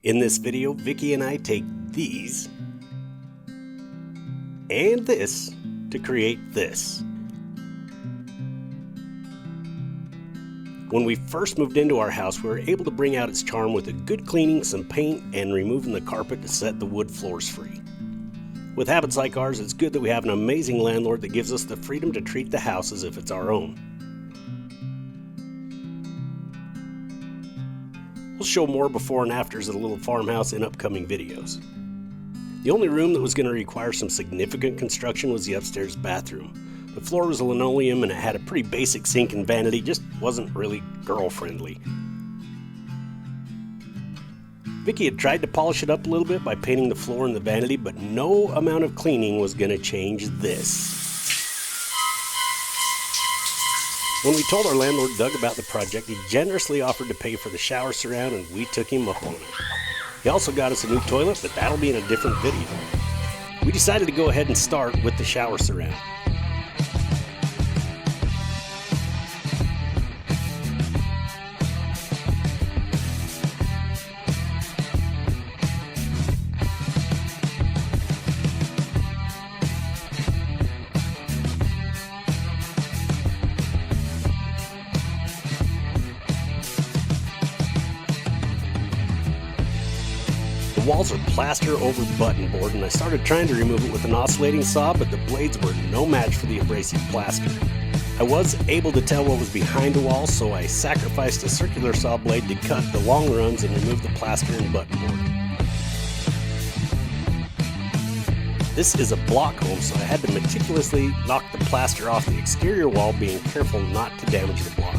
In this video, Vicky and I take these and this to create this. When we first moved into our house, we were able to bring out its charm with a good cleaning, some paint, and removing the carpet to set the wood floors free. With habits like ours, it's good that we have an amazing landlord that gives us the freedom to treat the house as if it's our own. We'll show more before and afters of the little farmhouse in upcoming videos. The only room that was going to require some significant construction was the upstairs bathroom. The floor was linoleum and it had a pretty basic sink and vanity, just wasn't really girl-friendly. Vicky had tried to polish it up a little bit by painting the floor and the vanity, but no amount of cleaning was going to change this. When we told our landlord Doug about the project, he generously offered to pay for the shower surround, and we took him up on it. He also got us a new toilet, but that'll be in a different video. We decided to go ahead and start with the shower surround. The walls are plaster over button board, and I started trying to remove it with an oscillating saw, but the blades were no match for the abrasive plaster. I was able to tell what was behind the wall, so I sacrificed a circular saw blade to cut the long runs and remove the plaster and button board. This is a block home, so I had to meticulously knock the plaster off the exterior wall, being careful not to damage the block.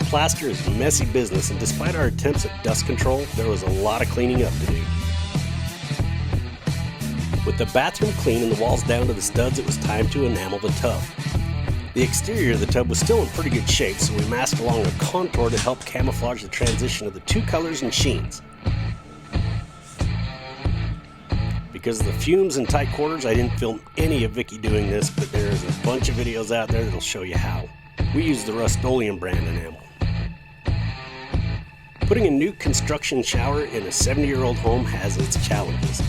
Plaster is messy business, and despite our attempts at dust control, there was a lot of cleaning up to do. With the bathroom clean and the walls down to the studs, it was time to enamel the tub. The exterior of the tub was still in pretty good shape, so we masked along a contour to help camouflage the transition of the two colors and sheens. Because of the fumes and tight quarters, I didn't film any of Vicky doing this, but there is a bunch of videos out there that'll show you how. We used the Rust-Oleum brand enamel. Putting a new construction shower in a 70-year-old home has its challenges.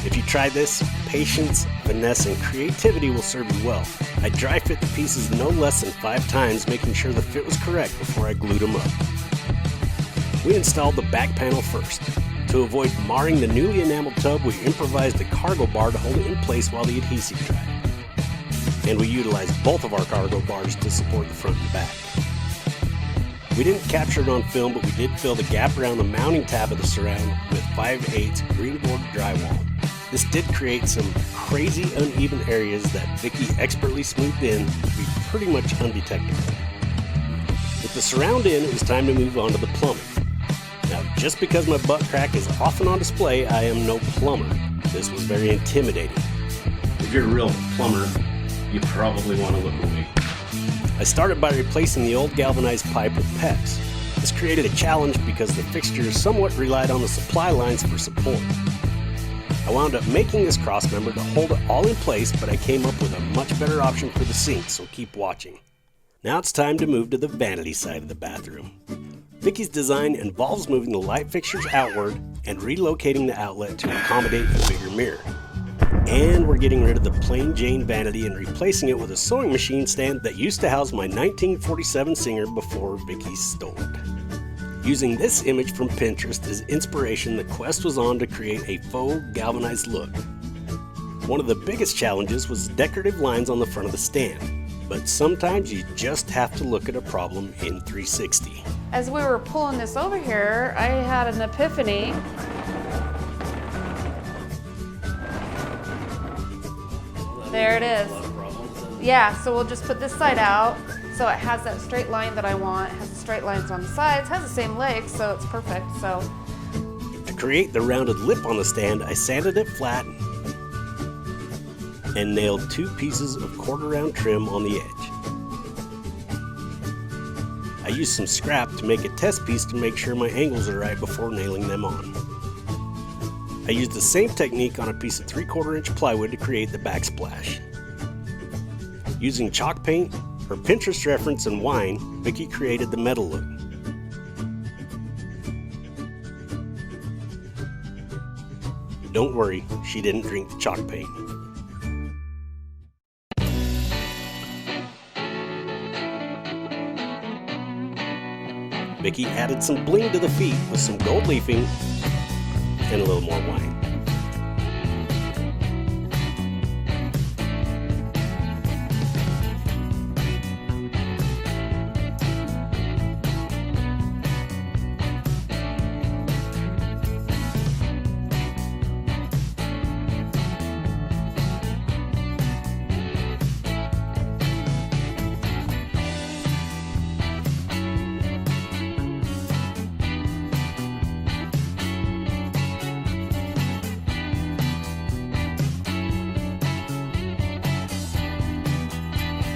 If you try this, patience, finesse, and creativity will serve you well. I dry fit the pieces no less than 5 times, making sure the fit was correct before I glued them up. We installed the back panel first. To avoid marring the newly enameled tub, we improvised a cargo bar to hold it in place while the adhesive dried. And we utilized both of our cargo bars to support the front and back. We didn't capture it on film, but we did fill the gap around the mounting tab of the surround with 5/8 Greenboard Drywall. This did create some crazy uneven areas that Vicky expertly smoothed in to be pretty much undetectable. With the surround in, it was time to move on to the plumbing. Now, just because my butt crack is often on display, I am no plumber. This was very intimidating. If you're a real plumber, you probably want to look away. I started by replacing the old galvanized pipe with PEX. This created a challenge because the fixtures somewhat relied on the supply lines for support. I wound up making this cross member to hold it all in place, but I came up with a much better option for the sink, so keep watching. Now it's time to move to the vanity side of the bathroom. Vicky's design involves moving the light fixtures outward and relocating the outlet to accommodate a bigger mirror. And we're getting rid of the plain Jane vanity and replacing it with a sewing machine stand that used to house my 1947 Singer before Vicky stole it. Using this image from Pinterest as inspiration, the quest was on to create a faux galvanized look. One of the biggest challenges was decorative lines on the front of the stand, but sometimes you just have to look at a problem in 360. As we were pulling this over here, I had an epiphany. There it is. Yeah, so we'll just put this side out so it has that straight line that I want. It has the straight lines on the sides, has the same legs, so it's perfect. So to create the rounded lip on the stand, I sanded it flat and nailed 2 pieces of quarter-round trim on the edge. I used some scrap to make a test piece to make sure my angles are right before nailing them on. I used the same technique on a piece of 3/4 inch plywood to create the backsplash. Using chalk paint, her Pinterest reference, and wine, Vicky created the metal look. don't worry, she didn't drink the chalk paint. Vicky added some bling to the feet with some gold leafing and a little more wine.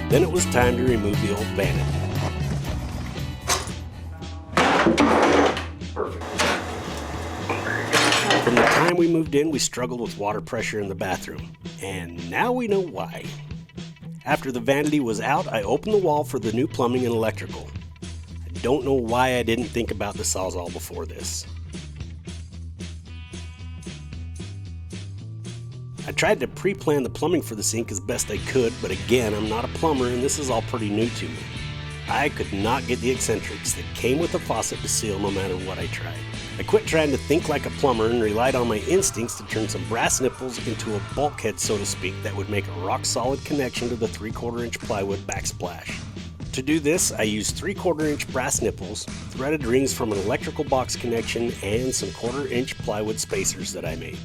Then it was time to remove the old vanity. Perfect. From the time we moved in, we struggled with water pressure in the bathroom, and now we know why. After the vanity was out, I opened the wall for the new plumbing and electrical. I don't know why I didn't think about the Sawzall before this. I tried to pre-plan the plumbing for the sink as best I could, but again, I'm not a plumber and this is all pretty new to me. I could not get the eccentrics that came with the faucet to seal no matter what I tried. I quit trying to think like a plumber and relied on my instincts to turn some brass nipples into a bulkhead, so to speak, that would make a rock-solid connection to the 3/4 inch plywood backsplash. To do this, I used 3/4 inch brass nipples, threaded rings from an electrical box connection, and some 1/4 inch plywood spacers that I made.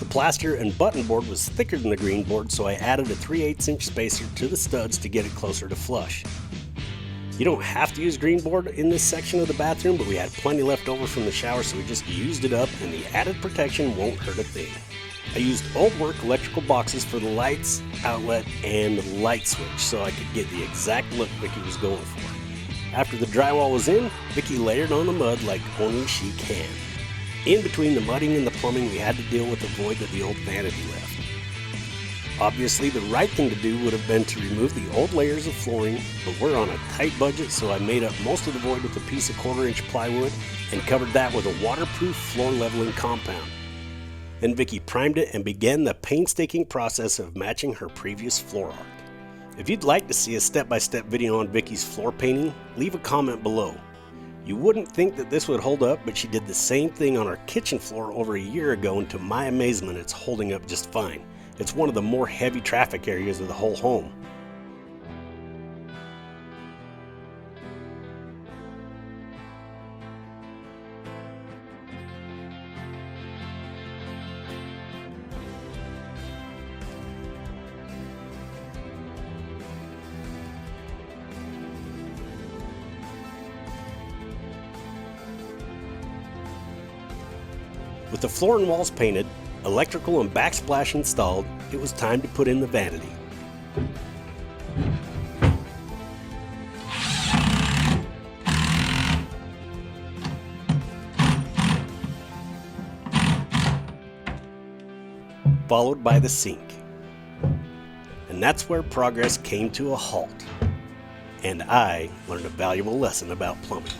The plaster and button board was thicker than the Greenboard, so I added a 3/8 inch spacer to the studs to get it closer to flush. You don't have to use Greenboard in this section of the bathroom, but we had plenty left over from the shower, so we just used it up, and the added protection won't hurt a thing. I used old work electrical boxes for the lights, outlet, and the light switch so I could get the exact look Vicky was going for. After the drywall was in, Vicky layered on the mud like only she can. In between the mudding and the plumbing, we had to deal with the void that the old vanity left. Obviously, the right thing to do would have been to remove the old layers of flooring, but we're on a tight budget, so I made up most of the void with a piece of 1/4 inch plywood and covered that with a waterproof floor leveling compound. Then Vicky primed it and began the painstaking process of matching her previous floor art. If you'd like to see a step-by-step video on Vicky's floor painting, leave a comment below. You wouldn't think that this would hold up, but she did the same thing on our kitchen floor over a year ago, and to my amazement, it's holding up just fine. It's one of the more heavy traffic areas of the whole home. With the floor and walls painted, electrical and backsplash installed, it was time to put in the vanity. Followed by the sink. And that's where progress came to a halt. And I learned a valuable lesson about plumbing.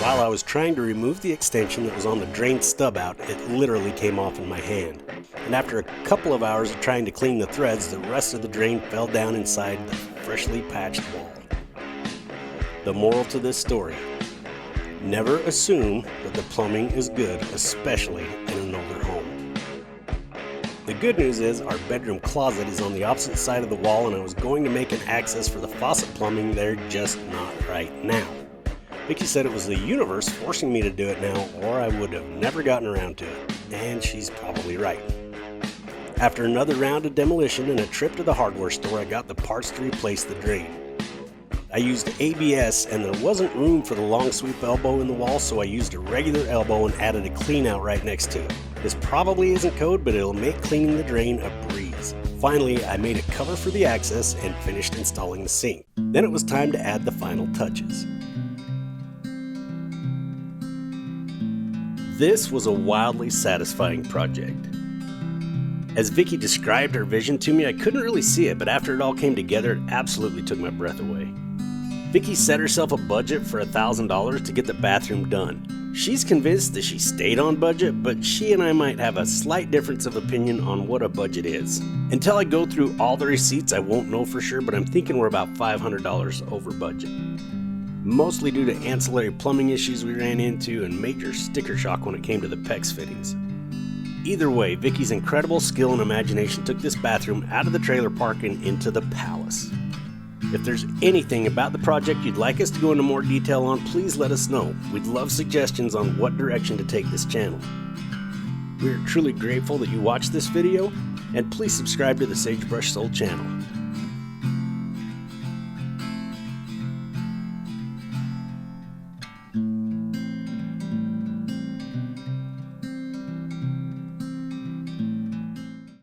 While I was trying to remove the extension that was on the drain stub out, it literally came off in my hand. And after a couple of hours of trying to clean the threads, the rest of the drain fell down inside the freshly patched wall. The moral to this story: never assume that the plumbing is good, especially in an older home. The good news is our bedroom closet is on the opposite side of the wall, and I was going to make an access for the faucet plumbing there, just not right now. Vicky said it was the universe forcing me to do it now, or I would have never gotten around to it, and she's probably right. After another round of demolition and a trip to the hardware store, I got the parts to replace the drain. I used ABS, and there wasn't room for the long sweep elbow in the wall, so I used a regular elbow and added a clean out right next to it. This probably isn't code, but it'll make cleaning the drain a breeze. Finally, I made a cover for the access and finished installing the sink. Then it was time to add the final touches. This was a wildly satisfying project. As Vicky described her vision to me, I couldn't really see it, but after it all came together, it absolutely took my breath away. Vicky set herself a budget for $1,000 to get the bathroom done. She's convinced that she stayed on budget, but she and I might have a slight difference of opinion on what a budget is. Until I go through all the receipts, I won't know for sure, but I'm thinking we're about $500 over budget. Mostly due to ancillary plumbing issues we ran into and major sticker shock when it came to the PEX fittings. Either way, Vicky's incredible skill and imagination took this bathroom out of the trailer park and into the palace. If there's anything about the project you'd like us to go into more detail on, please let us know. We'd love suggestions on what direction to take this channel. We're truly grateful that you watched this video, and please subscribe to the Sagebrush Soul channel.